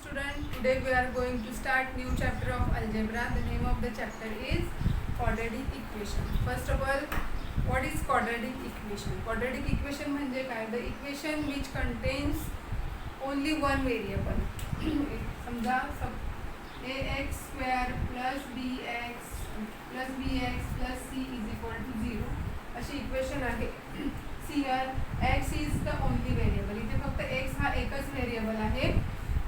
student. Today we are going to start new chapter of algebra. The name of the chapter is quadratic equation. First of all, what is quadratic equation? Quadratic equation म्हणजे काय? The equation which contains only one variable. समजा ax square plus bx plus c is equal to 0 अशी equation आहे. See here, x is the only variable. इथे फक्त x हा एकच variable आहे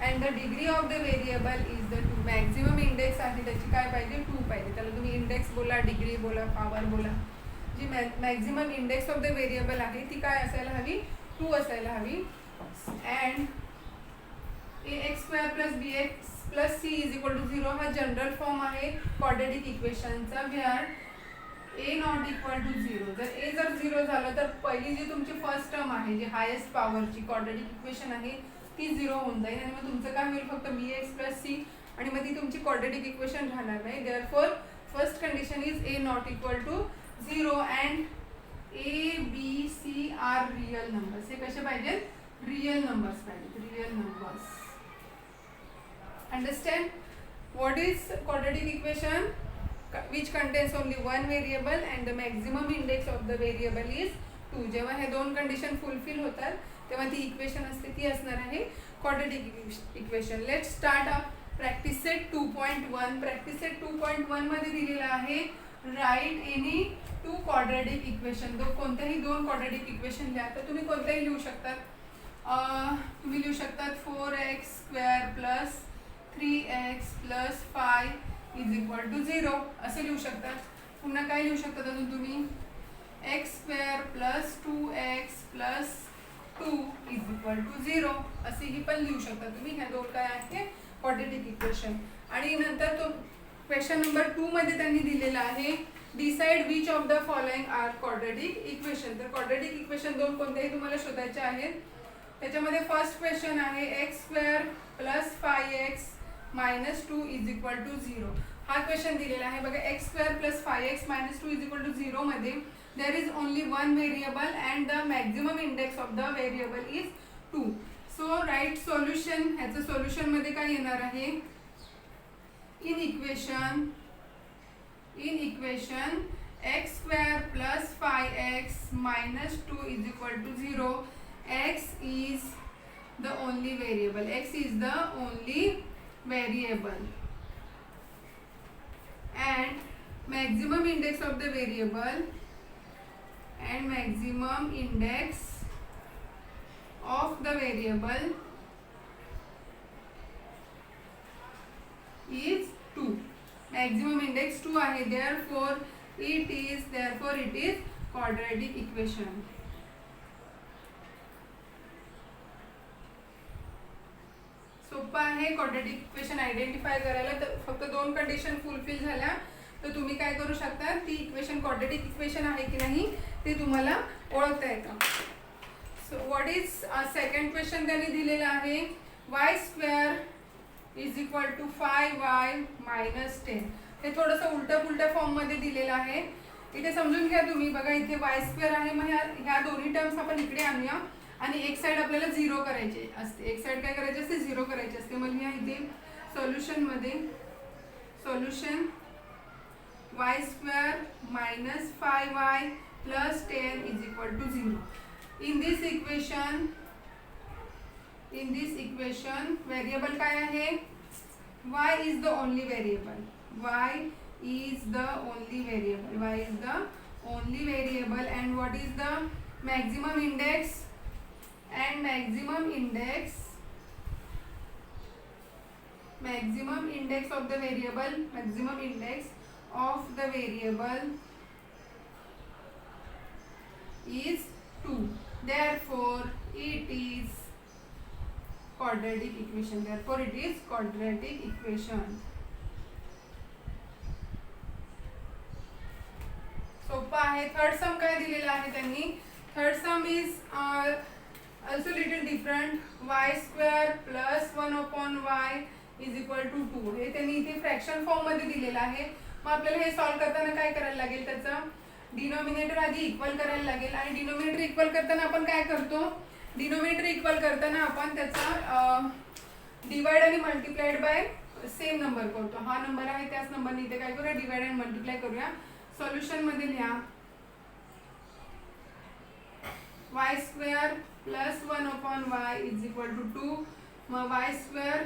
and the degree of the variable is the 2. Maximum index आहे त्याची काय पाहिजे? 2 पाहिजे. त्याला तुम्ही इंडेक्स बोला, डिग्री बोला, पॉवर बोला. जी maximum index of the variable आहे ती काय असायला हवी? 2 असायला हवी. and ax square plus bx plus c is equal to 0 हा जनरल फॉर्म आहे क्वाड्रेटिक इक्वेशनचा. Where a not equal to 0. जर a जर 0 झालं तर पहिली जी तुमची फर्स्ट टर्म आहे जी हायेस्ट पॉवरची क्वाड्रेटिक इक्वेशन आहे ती 0 होऊन जाईल आणि मग तुमचं काय होईल? फक्त bx प्लस c आणि मग ती तुमची क्वाड्रेटिक इक्वेशन राहणार नाही. Therefore first condition is a not equal to 0 and a b c are real numbers. हे कसे पाहिजेत? रियल नंबर्स पाहिजेत. Real numbers. Understand? What is quadratic equation? which contains only one variable and the maximum index of the variable is 2. जेव्हा हे दोन condition fulfil होतात तेव्हा ती इक्वेशन असते ती असणार आहे quadratic equation. Let start up practice set 2.1. Practice set 2.1 मध्ये दिलेला आहे राईट एनी 2 क्वाड्रेटिक इक्वेशन. कोणत्याही दोन क्वाड्रेटिक इक्वेशन लिहा. तर तुम्ही कोणत्याही लिहू शकतात. तुम्ही लिहू शकतात 4x square plus 3x plus 5 is equal to 0 असे लिहू शकतात. पुन्हा काय लिहू शकतात अजून तुम्ही? x square plus 2x plus 2 is equal to 0 असेही पण लिहू शकता तुम्ही. ह्या दोन काय आहे? Quadratic equation. आणि नंतर तो क्वेश्चन नंबर 2 मध्ये त्यांनी दिलेला आहे decide which of the following are quadratic equation. तर क्वाड्रेटिक इक्वेशन दोन कोणत्याही तुम्हाला शोधायचे आहेत. त्याच्यामध्ये फर्स्ट क्वेश्चन आहे x square plus 5x minus 2 is equal to 0. हा क्वेश्चन दिलेला आहे बघा. x square plus 5x minus 2 is equal to 0 मध्ये there is only one variable and the maximum index of the variable is 2. So right solution. ह्याचं solution मध्ये काय येणार आहे? In equation x square plus 5x minus 2 is equal to 0. x is the only variable. X is the only variable and maximum index of the variable and maximum index of the variable is 2. maximum index 2 आहे. therefore it is quadratic equation. सोपं आहे quadratic equation identify करायला. तर फक्त दोन condition fulfil झाल्या तर तुम्ही काय करू शकता? ती इक्वेशन क्वाड्रेटिक इक्वेशन आहे की नाही ते तुम्हाला ओळखता येतं. So what is second question त्यांनी दिलेला आहे y square is equal to 5y minus 10. हे थोडंसं उलटं पुलटं फॉर्ममध्ये दिलेलं आहे. इथे समजून घ्या तुम्ही. बघा इथे y स्क्वेअर आहे. मग ह्या दोन्ही टर्म्स आपण इकडे आणूया आणि एक साइड आपल्याला 0 करायचे असते. एक साइड काय करायचे असते? 0 करायचे असते. मग मी इथे सोल्युशन मध्ये solution y square minus 5y plus 10 is equal to 0. In this equation variable काय आहे? y is the only variable. y is the only variable and what is the maximum index? And maximum index of the variable is 2. therefore it is quadratic equation. सोपं आहे. Third सम काय दिलेला आहे त्यांनी? Third some is also little different. y square plus 1 upon y is equal to 2. हे त्यांनी इथे fraction form मध्ये दिलेलं आहे. मग आपल्याला हे सॉल्व करताना काय करायला लागेल? त्याचं डिनोमिनेटर आधी इक्वल करायला लागेल आणि डिनोमिनेटर इक्वल करताना आपण काय करतो? डिनोमिनेटर इक्वल करताना आपण त्याचा डिवाइड आणि मल्टिप्लाइड बाय सेम नंबर करतो. हा नंबर आहे त्याच नंबरने इथे काय करूया, डिवाइड आणि मल्टिप्लाय करूया. सॉल्युशन मध्ये लिहा y square plus 1 upon y is equal to 2. मग y square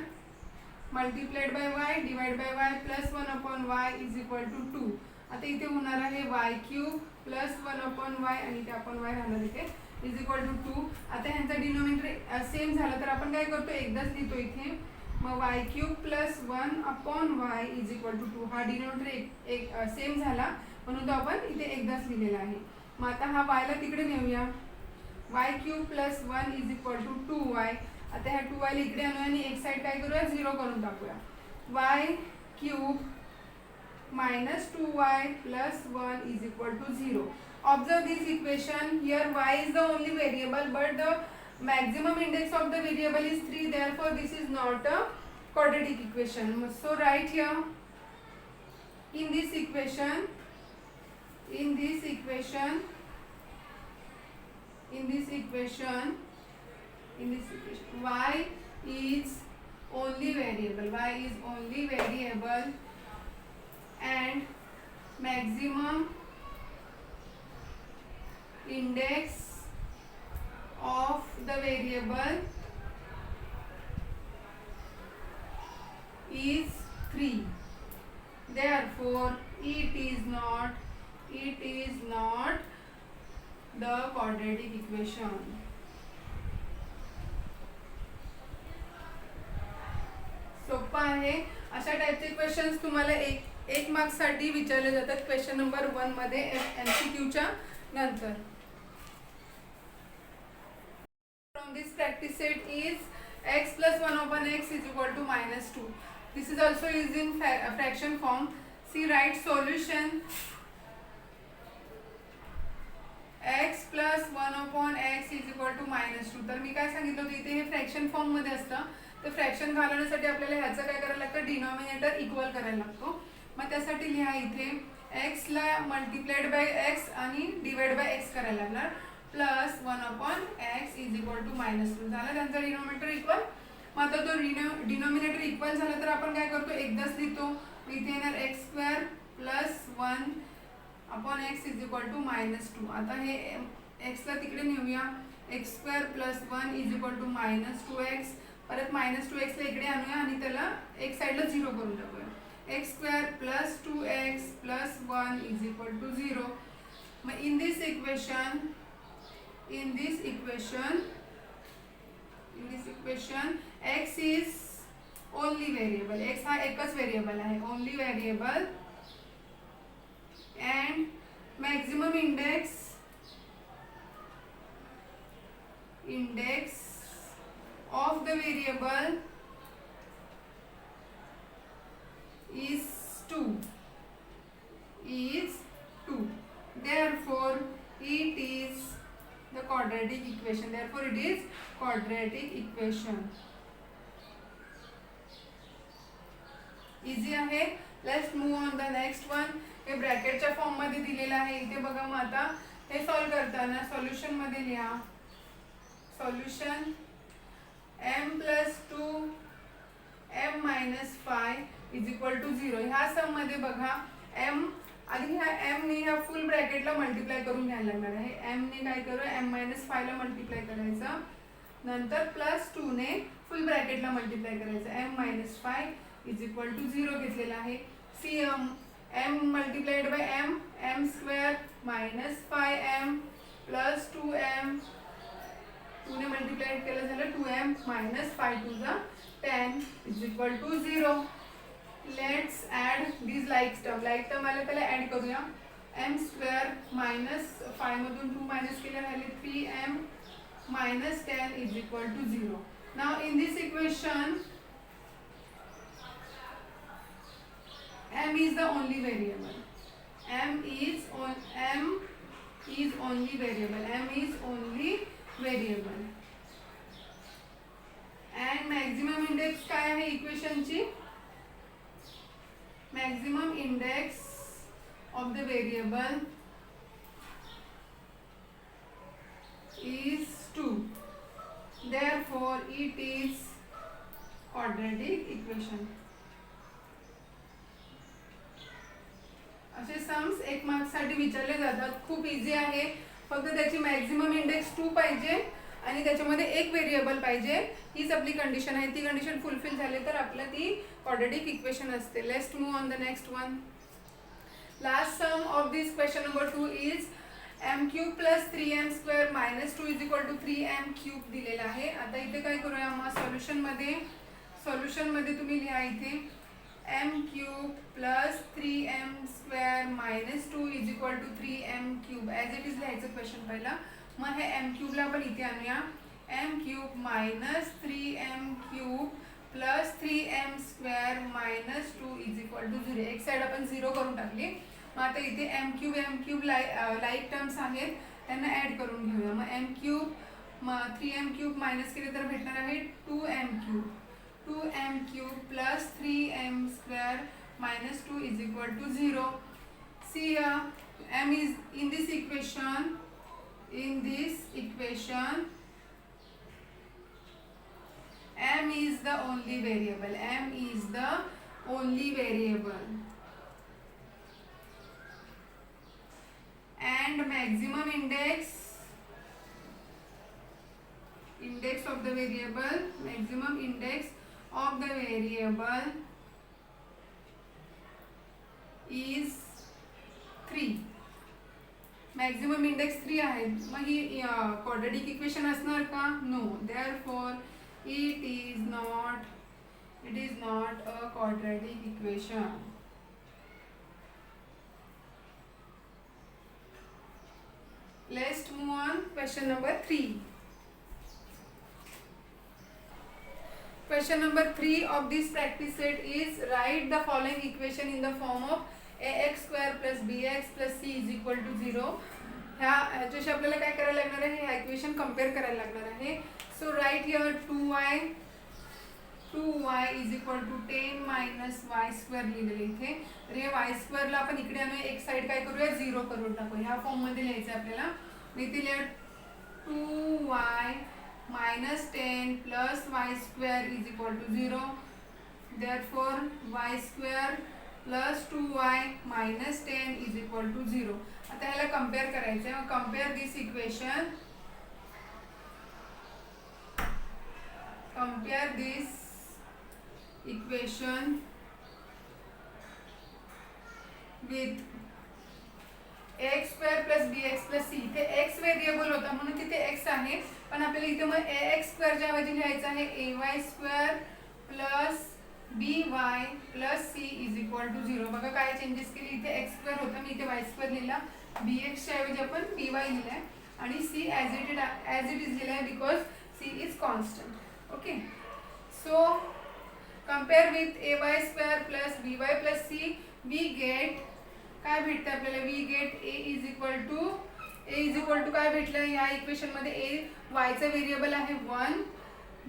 multiplied by y divide by y plus 1 upon y is equal to 2. आता इथे होणार आहे y cube plus 1 upon y आणि इथे अपॉन y राहणार इथे इज इक्वल टू 2. आता ह्यांचा डिनोमिनेटर सेम झाला तर आपण काय करतो, एकदाच लिहितो इथे. मग y cube plus 1 upon y is equal to 2. हा डिनोमिनेटर एक सेम झाला म्हणून तो आपण इथे एकदाच लिहिलेला आहे. मग आता हा y ला तिकडे नेऊया. y cube plus 1 is equal to 2y. आता ह्या 2y ला इकडे आणूया आणि एक साइड काय करूया, 0 करून टाकूया. y cube minus 2y plus 1 is equal to 0. Observe this equation. Here y is the only variable but the maximum index of the variable is 3. Therefore this is not a quadratic equation. So write here in this equation y is only variable and maximum index of the variable is 3. Therefore it is not the quadratic equation. सोपं आहे. अशा टाइपचे questions तुम्हाला एक marks साठी विचारले जातात question number 1 मध्ये MCQच्या नंतर. From this practice set is x plus 1 upon x is equal to minus 2. This is also used in fraction form. See, write solution x plus 1 upon x is equal to minus 2. तर मी काय सांगितलं होतं, इथे हे fraction form मध्ये असतं. तर fraction घालवण्यासाठी आपल्याला ह्याचं काय करायला लागतं, डिनॉमिनेटर इक्वल करायला लागतो. मग त्यासाठी लिहा इथे x ला मल्टिप्लाइड बाय x आणि डिवाइड बाय x करायला लागणार. Plus 1 upon x is equal to minus 2. झाला त्यांचा डिनॉमिनेटर इक्वल. मग आता तो डिनॉमिनेटर इक्वल झाला तर आपण काय करतो, एकदाच लिहितो. इथे येणार x square plus 1 upon x is equal to minus 2. आता हे x ला तिकडे नेऊया. x square plus 1 is equal to minus 2x. परत मायनस 2x ला इकडे आणूया आणि त्याला एक साइडला 0 करून टाकूया. x square plus 2x plus 1 is equal to 0. मग in this equation x is only variable. x हा एकच व्हेरिएबल आहे, only variable and maximum index of the variable is 2. Therefore it is the quadratic equation. Easy आहे. Let's move on the next one. हे ब्रॅकेटच्या form मध्ये दिलेलं आहे इथे बघा. मग आता हे सॉल्व करताना सॉल्युशन मध्ये लिहा solution m plus 2 m minus 5 is equal to 0. ह्या सम मध्ये बघा m आधी ह्या m ने ह्या फुल ब्रॅकेटला मल्टिप्लाय करून घ्यायला लागणार आहे. m ने काय करू, m मायनस 5 ला मल्टिप्लाय करायचं, नंतर प्लस 2 ने फुल ब्रॅकेटला मल्टिप्लाय करायचं. m minus 5 is equal to 0 घेतलेला आहे. See m multiplied by m square minus 5m plus 2m. 2 ने मल्टिप्लाय केलं झालं 2m minus 5 to the 10 is equal to 0. Let's add this like term आले त्याला ऍड करूया. m स्क्वेअर मायनस 5 मधून 2 minus केले झाले 3m minus 10 is equal to 0. Now in this equation m is the only variable. m is only variable. And maximum index काय आहे इक्वेशनची, maximum index of the variable is 2. Therefore it is quadratic equation. असे sums 1 मार्क्ससाठी विचारले जातात. खूप easy आहे. फक्त त्याची maximum index 2 पाहिजे आणि त्याच्यामध्ये एक व्हेरिएबल पाहिजे. हीच आपली कंडिशन आहे. ती कंडिशन फुलफिल झाली तर आपलं ती क्वाड्रॅटिक इक्वेशन असते. Let's move on the next one. Last sum of this question number 2 is m cube plus 3m square minus 2 is equal to 3m cube दिलेला आहे. आता इथे काय करूया मग सोल्युशनमध्ये तुम्ही लिहा इथे m cube plus 3m square minus 2 is equal to 3m cube as it is लिहायचं क्वेश्चन पहिला. मग हे m क्यूबला आपण इथे आणूया. m cube minus 3m cube plus 3m square minus 2 is equal to 0. एक साईड आपण 0 करून टाकली. मग आता इथे m क्यूब लाईक टर्म्स आहेत त्यांना ॲड करून घेऊया. मग m cube 3m cube minus केले तर भेटणार आहे 2m cube. 2m cube plus 3m square minus 2 is equal to 0. See here, m is in this equation, m is the only variable. And maximum index of the variable, maximum index of the variable is 3. Maximum index 3 आहे. मग ही quadratic equation असणार का? No. Therefore it is not a quadratic equation. Let's move on. Question number 3. Question number 3 of this practice set is write the following equation in the form of ax square plus bx plus c is equal to 0. ह्याच्याशी आपल्याला काय करायला लागणार आहे? हे equation compare करायला लागणार आहे. So right here 2y is equal to 10 minus y square लिहिलेलं इथे. तर हे वाय स्क्वेअरला आपण इकडे आणूया. एक साईड काय करूया? 0 करून टाकू. ह्या फॉर्ममध्ये लिहायचं आहे आपल्याला. इथे लिहा 2y minus 10 plus y square is equal to 0. Therefore y square plus 2y minus 10 is equal to 0. आता ह्याला कंपेअर करायचं आहे. Compare this equation with x square plus b x plus c. इथे एक्स व्हेरिएबल होता म्हणून तिथे x आहे. पण आपल्याला इथे मग ए एक्स स्क्वेअरच्या ऐवजी लिहायचं आहे a y square plus b y plus c is equal to 0. बघा काय चेंजेस केली. इथे एक्स स्क्वेअर होता, मी इथे वाय स्क्वेअर लिहिला. बी एक्सच्या ऐवजी आपण बी वाय लिहिलाय आणि सी ॲज इट इज लिहिलाय because c is constant. Okay. So compare with a y square plus b y plus c we get काय भेटतं आपल्याला? We get a is equal to काय भेटलं या इक्वेशनमध्ये? ए वायचा व्हेरिएबल आहे 1,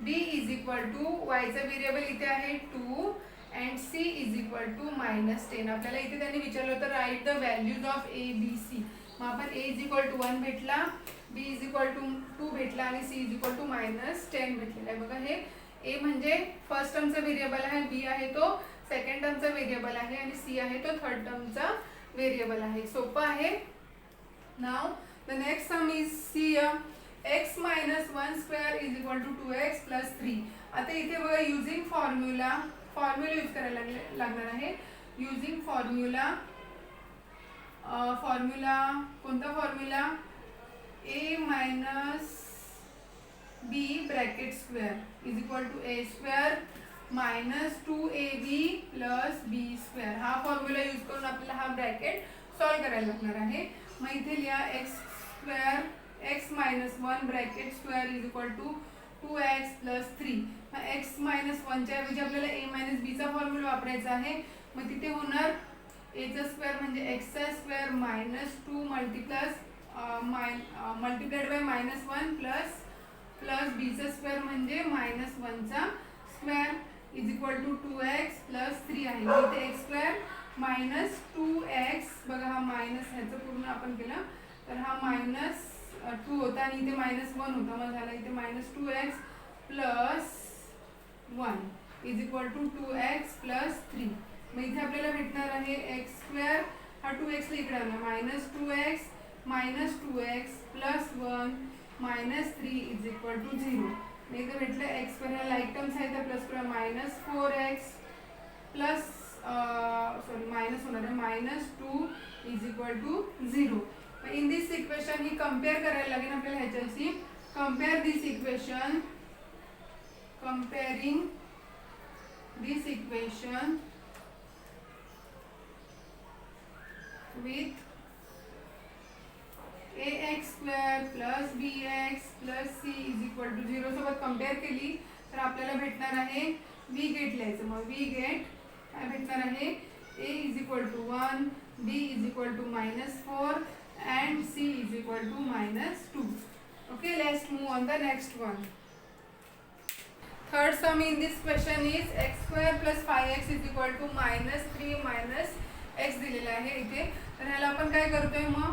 बी इज इक्वल टू वायचा व्हेरिएबल इथे आहे 2 and c is equal to -10. आपल्याला इथे त्यांनी विचारलं होतं right the values of A B c. मग आपण ए इज इक्वल टू 1 भेटला, बी इज इक्वल टू 2 भेटला आणि सी इज इक्वल टू -10 भेटलेला आहे. बघा हे ए म्हणजे फर्स्ट टर्मचा व्हेरिएबल आहे, बी आहे तो सेकंड टर्मचा व्हेरिएबल आहे आणि सी आहे तो थर्ड टर्मचा व्हेरिएबल आहे. सोपं आहे. Now the next sum is see x minus 1 square is equal to 2x plus 3. आता इथे बघा युजिंग फॉर्म्युला यूज करायला लागणार आहे. युजिंग फॉर्म्युला कोणता formula? a minus b bracket square is equal to a square minus 2ab plus b square. हा formula use करून आपल्याला हा ब्रॅकेट सॉल्व करायला लागणार आहे. मग इथे लिहा x minus 1 bracket square is equal to 2x plus 3. मग x मायनस 1च्या ऐवजी आपल्याला a मायनस बीचा फॉर्म्युला वापरायचा आहे. मग तिथे होणार aचा स्क्वेअर म्हणजे xचा square minus 2 multiplied by -1 plus बीचा स्क्वेअर म्हणजे -1चा square is equal to 2x plus 3 आहे. इथे x स्क्वेअर मायनस 2x बघा हा मायनस ह्याचं पूर्ण आपण केलं तर हा -2 होता आणि इथे -1 होता. मग झाला इथे -2x plus 1 is equal to 2x plus 3. मग इथे आपल्याला भेटणार आहे एक्स स्क्वेअर, हा 2x ला इकडे आणला, -2x plus 1 -3 is equal to 0. मग इथे भेटलं एक्स स्क्वेअर, ह्या लाईक टर्म्स आहेत त्या प्लस करूया, -4x प्लस मायनस होणार आहे -2 is equal to 0. In this equation ही कंपेअर करायला लागेल आपल्याला ह्याच्याशी. Compare this equation, comparing this equation with ax square plus bx plus c is equal to 0 सोबत कंपेअर केली तर आपल्याला भेटणार आहे v गेट लिहायचं. मग v गेट काय भेटणार आहे, a is equal to 1, b is equal to -4 and c is equal to -2. Okay, let's move on the next one. Third sum in this question is x square plus 5x is equal to -3 minus x दिलेला आहे इथे. तर ह्याला आपण काय करतोय, मग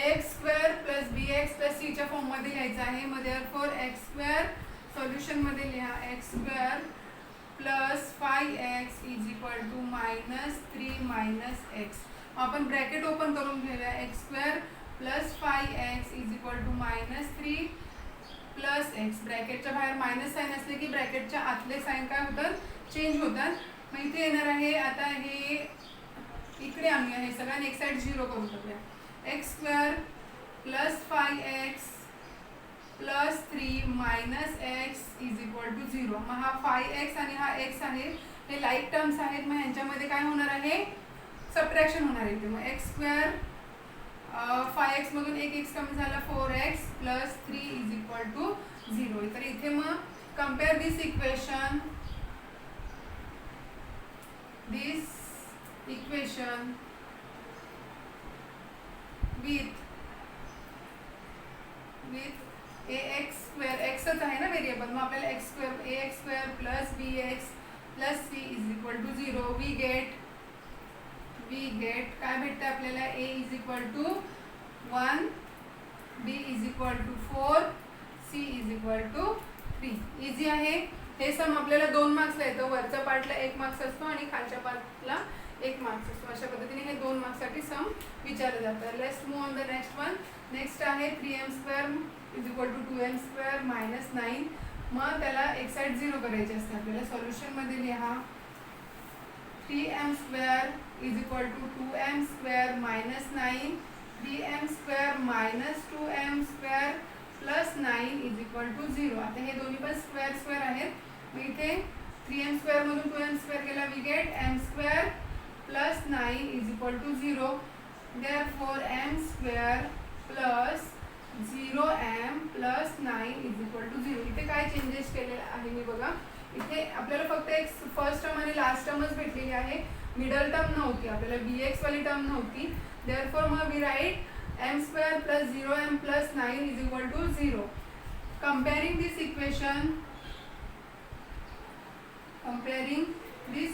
ax square plus bx plus c च्या फॉर्म मध्ये लिहायचं आहे. मग therefore x square सोल्युशन मध्ये लिहा x square plus 5x is equal to -3 minus x. आपण ब्रॅकेट ओपन करून घेऊया. x square plus 5x is equal to -3 plus x. ब्रॅकेटच्या बाहेर मायनस साईन असले की ब्रॅकेटच्या आतले साईन काय होतात, चेंज होतात. मग इथे येणार आहे, आता हे इकडे आणूया, हे सगळ्यांनी एक साईड 0 करून टाकूया. X square plus 5x plus 3 minus x is equal to 0. मग हा 5x आणि हा x आहे, हे लाईक टर्म्स आहेत. मग ह्यांच्यामध्ये काय होणार आहे, सबट्रॅक्शन होणार आहे. मग एक्स स्क्वेअर 5x मधून एक x कमी झाला, 4x plus 3 is equal to 0. तर इथे मग compare this equation with ax square, एक्सच आहे ना व्हेरिएबल, मग आपल्याला x square ax square plus bx plus c is equal to 0. We get काय भेटतं आपल्याला, a is equal to 1, b is equal to 4, c is equal to 3. Easy आहे हे. सम आपल्याला 2 मार्क्सला येतं. वरच्या पार्टला 1 मार्क्स असतो आणि खालच्या पार्टला 1 मार्क्स असतो. अशा पद्धतीने हे 2 मार्क्ससाठी सम विचारलं जातं. Let's move on the next one. Next आहे 3m square is equal to 2m square minus 9. मग त्याला एक साईड 0 करायची असते आपल्याला. सोल्युशनमध्ये लिहा 3m square is equal to 2m square minus 9, 3m square minus 2m square plus 9 is equal to 0. आता हे दोन्ही पण स्क्वेअर स्क्वेअर आहेत. मग इथे 3m स्क्वेअर मधून 2m स्क्वेअर केला, we get m square plus 9 is equal to 0. Therefore m square plus 0m plus 9 is equal to 0. इथे काय चेंजेस केले आहे मी बघा. इथे आपल्याला फक्त एक फर्स्ट टर्म आणि लास्ट टर्मच भेटलेली आहे, मिडल टर्म नव्हती, आपल्याला bx वाली टर्म नव्हती. देअरफॉर मग we write m square plus 0m plus 9 is equal to 0. Comparing this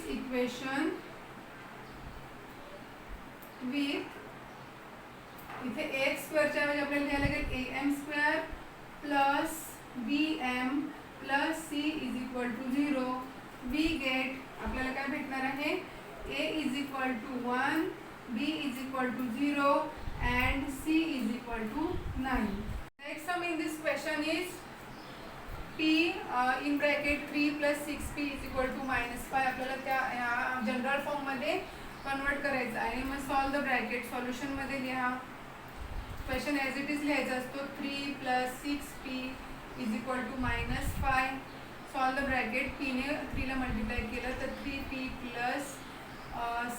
equation with, इथे एक्स स्क्वेअरच्या ऐवजी आपल्याला लिहायला लागेल am square plus bm plus c is equal to 0. We get आपल्याला काय भेटणार आहे, a is equal to 1, b is equal to 0 and c is equal to 9. Next sum in this question is p in bracket 3 plus 6p is equal to -5. आपल्याला त्या general form मध्ये convert करायचं आहे. मग सॉल्व द ब्रॅकेट. सोल्युशन मध्ये लिहा, question as it is लिहायचा असतो. 3 plus 6p is equal to -5. Solve the bracket. p ने 3 ला मल्टिप्लाय केलं तर 3p plus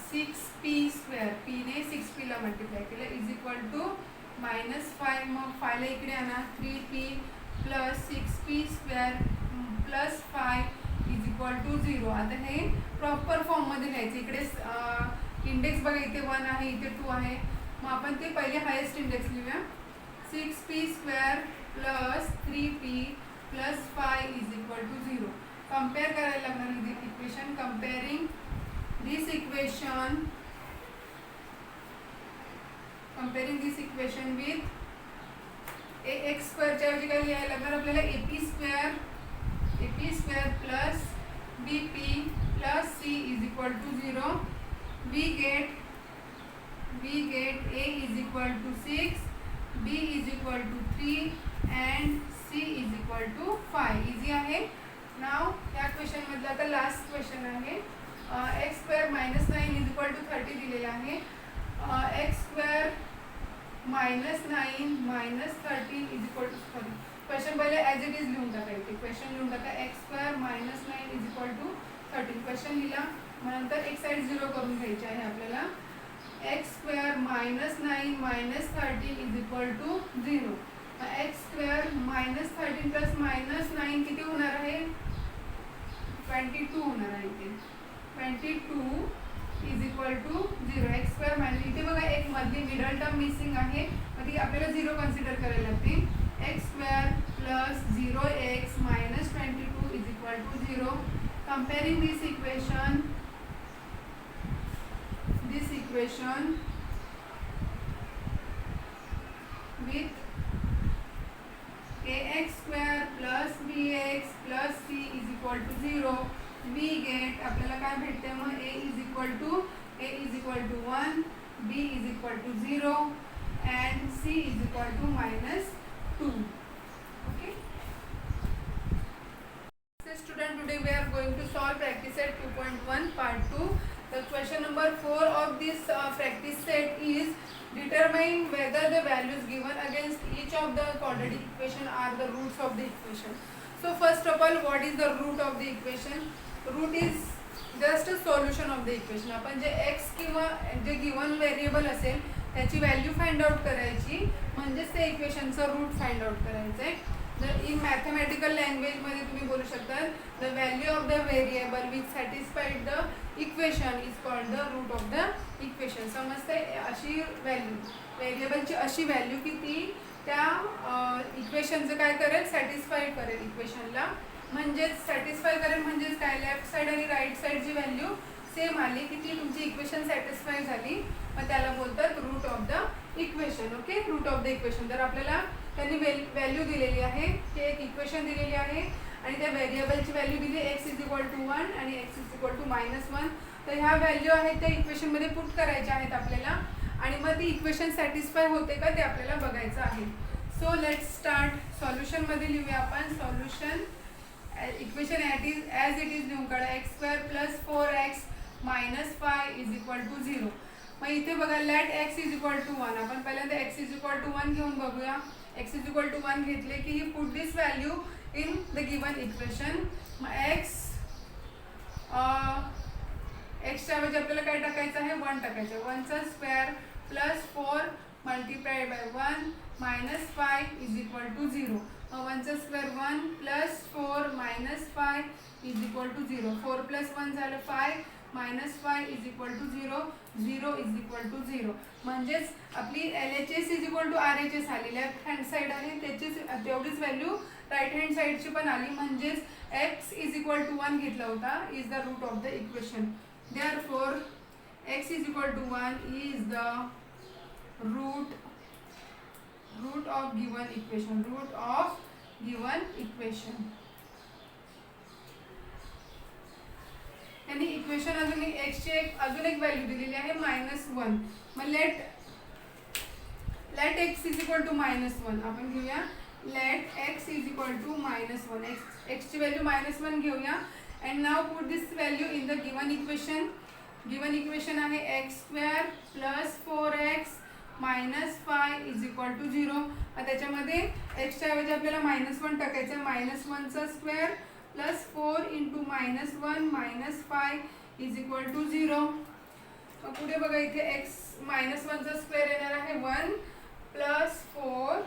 6p square, p ने 6p ला मल्टिप्लाय केलं इज इक्वल टू -5. मग 5 ला इकडे आणा, 3p plus 6p square plus 5 is equal to 0. आता हे प्रॉपर फॉर्ममध्ये लिहायचं. इकडे इंडेक्स बघा, इथे 1 आहे, इथे 2 आहे. मग आपण ते पहिले हायेस्ट इंडेक्स लिहूया. 6p square plus 3p plus 5 is equal to 0. Compare करायला लागणार ही equation. Comparing this equation with ax स्क्वेअरच्या ऐवजी काय लिहायला लागणार आपल्याला, ap square plus bp plus c is equal to 0, we get a is equal to 6, b is equal to 3 and c is equal to 5. Easy आहे. नाव या question मधला आता लास्ट क्वेश्चन आहे. X square minus 9 is equal to 30 दिलेला आहे. X square minus 9 minus 30 is equal to, sorry question पहिले as it is लिहून टाकायचे. क्वेश्चन लिहून टाका. X square minus 9 is equal to 30. Question लिहिला मग नंतर एक साईड 0 करून घ्यायची आहे आपल्याला. X square minus 9 minus 30 is equal to 0. X square minus 13 plus minus 9 किती होणार आहे? 22 होणार आहे. इथे 22 is equal to 0. X square minus, इथे बघा एक मधली मिडल टर्म मिसिंग आहे, मग ती आपल्याला 0 कन्सिडर करायला लागते. X square plus 0x minus 22 is equal to 0. Comparing this equation with ax square plus bx plus c is equal to 0, we get आपल्याला काय भेटते मग a is equal to 1, b is equal to 0 and c is equal to minus 2. Okay. So student, today we are going to solve practice set 2.1 part 2. The question number 4 of this practice set is determine whether the values given against each of the quadratic equation are the roots of the equation. So first of all, what is the root of the equation? Root is just a solution of the equation. आपण जे x किंवा जे given variable असेल त्याची value find out करायची, म्हणजेच त्या इक्वेशनचं route find out करायचं आहे. जर इन मॅथमॅटिकल लँग्वेजमध्ये तुम्ही बोलू शकता the value of the variable which satisfied the equation is called the root of the equation. समजते? अशी व्हॅल्यू, व्हेरिएबलची अशी व्हॅल्यू की ती त्या इक्वेशनचं काय करेल, सॅटिस्फाय करेल इक्वेशनला. म्हणजेच सॅटिस्फाय करेल म्हणजेच काय, लेफ्ट साईड आणि राईट साईडची व्हॅल्यू सेम आली की ती तुमची इक्वेशन सॅटिस्फाय झाली, मग त्याला बोलतात root of the equation. Okay, root of the equation. तर आपल्याला त्यांनी व्हॅल्यू दिलेली आहे, की एक इक्वेशन दिलेली आहे आणि त्या व्हेरिएबलची व्हॅल्यू दिली एक्स इज इक्वल टू 1 आणि एक्स इज इक्वल टू -1. तर ह्या व्हॅल्यू आहेत त्या इक्वेशनमध्ये पुट करायच्या आहेत आपल्याला आणि मग ती इक्वेशन सॅटिस्फाय होते का ते आपल्याला बघायचं आहे. So let's start. सॉल्युशनमध्ये लिहूया आपण. Solution equation as it is लिहून काढा. X square plus 4x minus 5 is equal to 0. मग इथे बघा let x is equal to 1. आपण पहिल्यांदा एक्स इज इक्वल टू 1 घेऊन बघूया. एक्स इज इक्वल टू 1 घेतले की ही put this value in the given equation. मग एक्सच्या ऐवजी आपल्याला काय टाकायचं आहे, 1 टाकायचं. 1चा square plus 4 multiplied by 1 minus 5 is equal to 0. मग 1चा square 1 plus 4 minus 5 is equal to 0. 4 plus 1 झालं 5 minus 5 is equal to 0. 0 is equal to 0. म्हणजेच आपली LHS is equal to RHS आली. लेफ्ट हँड साईड आली त्याचीच तेवढीच व्हॅल्यू राईट हँड साईडची पण आली. म्हणजेच x इज इक्वल टू 1 घेतला होता is the root of the equation. Therefore x is equal to 1 is the root of given equation. Root of given equation. आणि equation अजून x ची अजून एक व्हॅल्यू दिलेली आहे -1. मग let x is equal to -1 आपण घेऊया. Let x is equal to -1. x ची व्हॅल्यू -1 घेऊया. And now put this value in the given equation. Given equation आहे x square plus 4x minus 5 is equal to 0. त्याच्यामध्ये x च्या ऐवजी आपल्याला -1 टाकायचं. -1चा square plus 4 into -1 minus 5 is equal to 0. पुढे बघा इथे x -1चा स्क्वेअर येणार आहे 1 प्लस 4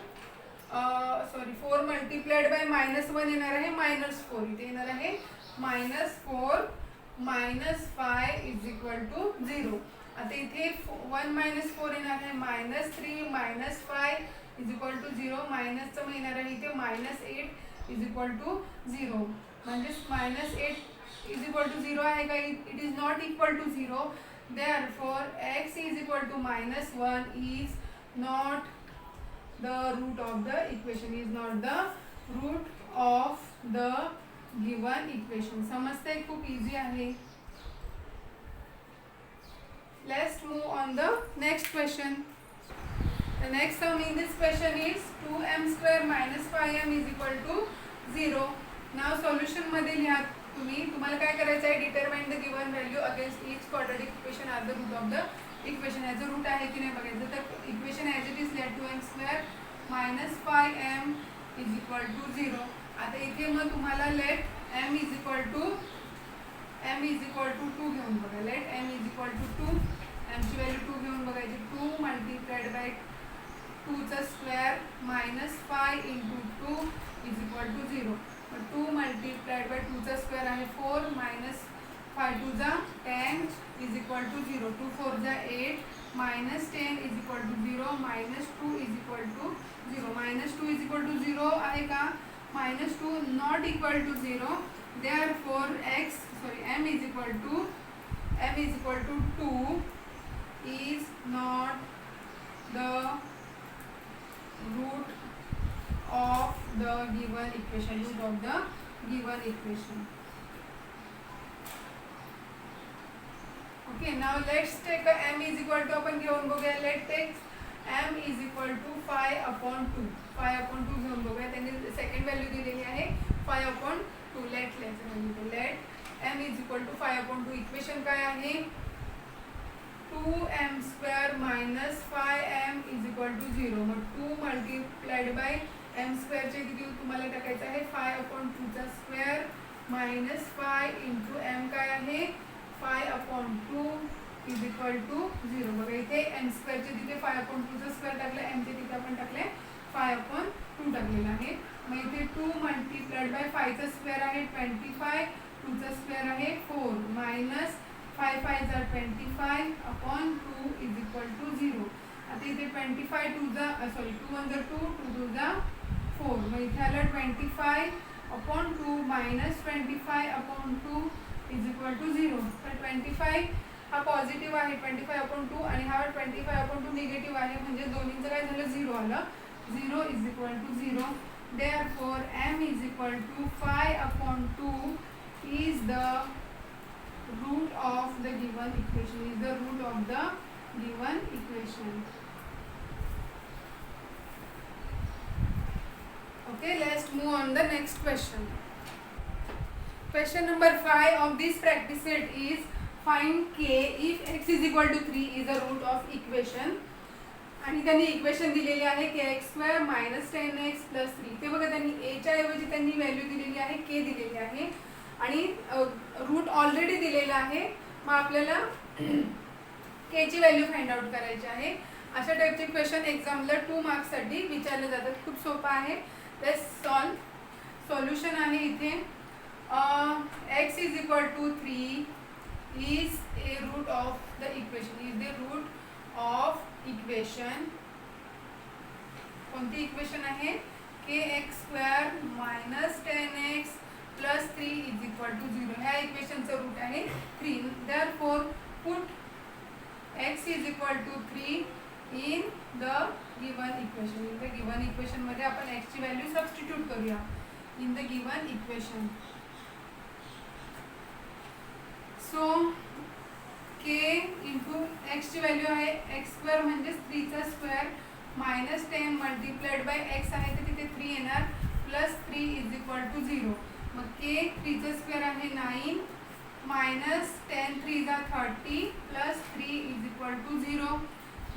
मल्टिप्लाइड बाय -1 येणार आहे -4. इथे येणार आहे -4 मायनस 5 इज इक्वल टू 0. आता इथे 1 मायनस 4 येणार आहे -3 मायनस 5 इज इक्वल टू 0. मायनसचं येणार आहे इथे -8 इज इक्वल टू 0. म्हणजेच -8 इज इक्वल टू 0 आहे का? It is not equal to 0. Therefore x is equal to -1 is not the root of the equation. Is not the root of the given equation. समजतंय? खूप easy आहे. Let's move on the next question. The next sum in this question is 2m square minus 5m is equal to 0. Now solution मध्ये लिहा तुम्हाला काय करायचं आहे, determine the given value against each quadratic equation at the root of the equation. याचं root आहे की नाही बघायचं. तर इक्वेशन ॲज इट इज लिहा 2m square minus 5m is equal to 0. आता इथे मग तुम्हाला let m is equal to 2 घेऊन बघा. Let m is equal to 2, mची व्हॅल्यू 2 घेऊन बघायची. 2 मल्टिप्लाइड बाय 2चा square minus 5 into 2 is equal to 0. 2 multiplied by 2चा स्क्वेअर आहे 4 मायनस 5 2 जा 10 इज इक्वल टू 0. 2 4 जा 8 minus 10 is equal to 0. Minus 2 is equal to 0. Minus 2 is equal to 0 आहे का? Minus 2 not equal to 0. Therefore m is equal to 2 is not the root of the given equation. Okay, now let's take a m is equal to आपण घेऊन बघूया. Let's take m is equal to 5/2. 5/2 घेऊन बघूया. त्यांनी second value दिलेली आहे 5/2. Let m is equal to 5/2. Equation काय आहे? 2m square minus 5m is equal to 0. मग 2 मल्टिप्लाइड बाय m स्क्वेअर चे किती तुम्हाला टाकायचं आहे 5/2चा स्क्वेअर मायनस 5 इंटू m काय आहे 5/2 इज इक्वल टू 0. बघा इथे m स्क्वेअरचे तिथे 5/2चा स्क्वेअर टाकलं, m चे तिथे आपण टाकले 5/2 टाकलेलं आहे. मग इथे 2 मल्टिप्लाइड बाय 5चा स्क्वेअर आहे 25, 2चा स्क्वेअर आहे 4 मायनस 5 5 जा 25/2 इज इक्वल टू 0. आता इथे 25 2 1 जा 2 2 जा 4. मग इथे आलं 25/2 मायनस 25/2 इज इक्वल टू 0. तर 25 हा पॉझिटिव्ह आहे 25/2 आणि हा 25/2 निगेटिव्ह आहे, म्हणजे दोन्हींचं काय झालं 0 आलं. 0 is equal to 0. Therefore m is equal to 5/2 is the root of the given equation. Okay, let's move on the next question. Question number 5 of this practice set is find k if x is equal to 3 is a root of equation. आणि त्यांनी equation दिलेली आहे kx² minus 10x plus 3. ते बघा त्यांनी एच्या ऐवजी त्यांनी व्हॅल्यू दिलेली आहे k दिलेली आहे आणि रूट ऑलरेडी दिलेला आहे. मग आपल्याला k ची व्हॅल्यू फाइंड आउट करायची आहे. अशा टाईपचे क्वेश्चन एक्झामला 2 मार्क्ससाठी विचारले जातात. खूप सोपं आहे. Let's solve. सॉल्युशन आहे इथे x is equal to 3 is a root of the equation. Is the root of equation. कोणती इक्वेशन आहे? kx² minus 10x plus 3 is equal to 0. ह्या इक्वेशनचं रूट आहे 3. Therefore put x is equal to 3 in the given equation. In the given equation मध्ये आपण x ची value substitute करूया. in the given equation. So k into x ची value आहे x² म्हणजे 3चा square minus 10 multiplied by x आहे तर तिथे 3 येणार प्लस 3 इज इक्वल टू 0. मग k 3चा स्क्वेअर आहे 9 मायनस 10 3 जा 30 प्लस 3 इज इक्वल टू 0.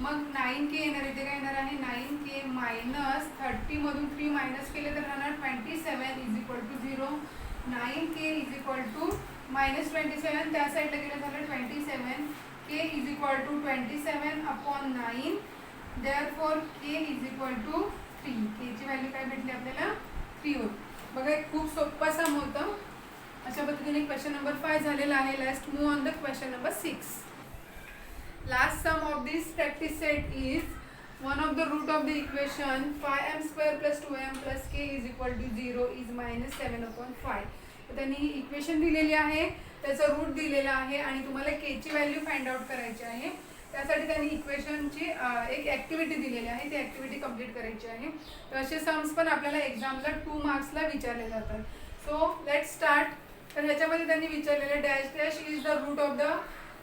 मग 9k येणार, इथे काय येणार आहे 9k मायनस 30 मधून 3 मायनस केले तर राहणार 27 is equal to 0. 9k is equal to minus 27 त्या साईडला गेलं झालं 27. k is equal to 27/9. Therefore k is equal to 3. k ची व्हॅल्यू काय भेटली आपल्याला 3 होती. बघा खूप सोपा सम होतं. अशा पद्धतीने क्वेश्चन नंबर 5 झालेला आहे. Let's move on the question number 6. Last sum of this practice set is one of the root of the equation 5m² plus 2m plus k is equal to 0 is minus 7/5. त्यांनी equation दिलेली आहे, त्याचा route दिलेला आहे आणि तुम्हाला k ची value find out करायची आहे. त्यासाठी त्यांनी इक्वेशनची एक ॲक्टिव्हिटी दिलेली आहे, ती ॲक्टिव्हिटी कंप्लीट करायची आहे. तर असे सम्स पण आपल्याला एक्झामला 2 मार्क्सला विचारले जातात. So let start. तर ह्याच्यामध्ये त्यांनी विचारलेलं dash dash is the root of the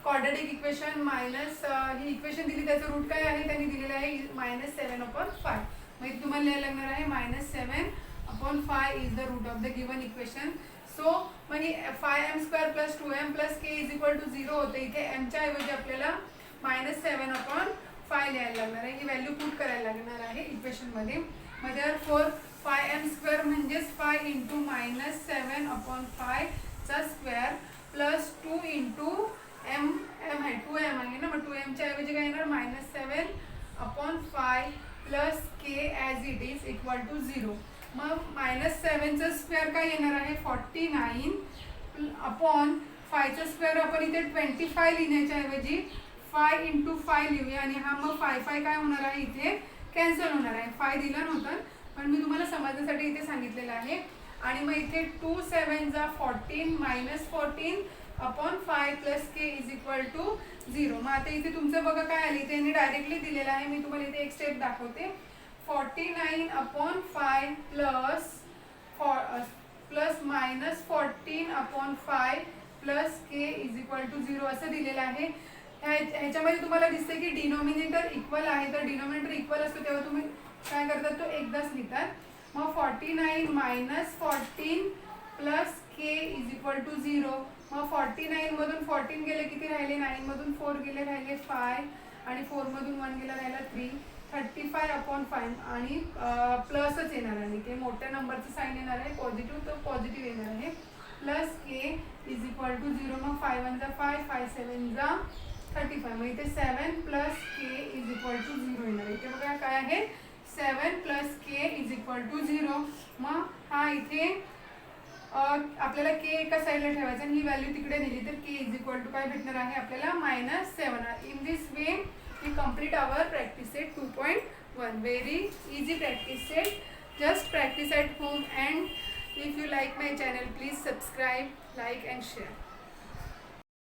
quadratic equation minus ही इक्वेशन दिली त्याचं रूट काय आहे त्यांनी दिलेलं आहे -7/5. मग तुम्हाला लिहायला लागणार आहे -7/5 is the root of the given equation. So मग 5m² + 2m + k = 0 होतं. इथे mच्या ऐवजी आपल्याला -7/5 लिहायला लागणार आहे. ही व्हॅल्यू पुट करायला लागणार आहे इक्वेशनमध्ये. मग therefore 5m² म्हणजेच 5 × -7/5 चा स्क्वेअर प्लस 2 × m आहे 2m आहे ना. मग 2m च्या ऐवजी काय येणार -7/5 + k ॲज इट इज = 0. मग -7 चा स्क्वेअर काय येणार आहे 49/5 चा स्क्वेअर आपण इथे 25 लिहिण्याच्या ऐवजी 5 × 5 लिहूया. आणि हा मग 5 काय होणार आहे इथे कॅन्सल होणार आहे. 5 दिला नव्हता पण मी तुम्हाला समजण्यासाठी इथे सांगितलेलं आहे. आणि मग इथे 2 7 = 14 -14/5 + k = 0. मग आता इथे तुमचं बघा काय आलं इथे यांनी डायरेक्टली दिलेलं आहे. मी तुम्हाला इथे एक स्टेप दाखवते. 49/5 प्लस -14/5 + k = 0 असं दिलेलं आहे. ह्याच्यामध्ये तुम्हाला दिसते की डिनॉमिनेटर इक्वल आहे. तर डिनॉमिनेटर इक्वल असतो तेव्हा तुम्ही काय करतात तो एकदाच लिहितात. मग 49 - 14 + k = 0. मग 49 मधून 14 गेले किती राहिले 9 मधून 4 गेले राहिले 5 आणि 4 मधून 1 गेला राहिला 3. 35/5 आणि प्लसच येणार आहे. ते मोठ्या नंबरचं साईन येणार आहे पॉझिटिव्ह तर पॉझिटिव्ह येणार आहे प्लस k = 0. मग 5 1 = 5 5 7 = 35. मग इथे 7 + k = 0 येणार आहे. इथे बघा काय आहे 7 + k = 0. मग हा इथे आपल्याला k एका साईडला ठेवायचा आणि ही व्हॅल्यू तिकडे नेली तर k = काय भेटणार आहे आपल्याला -7. In this way we complete our practice set 2.1. very easy practice set. Just practice at home, and if you like my channel please subscribe, like and share.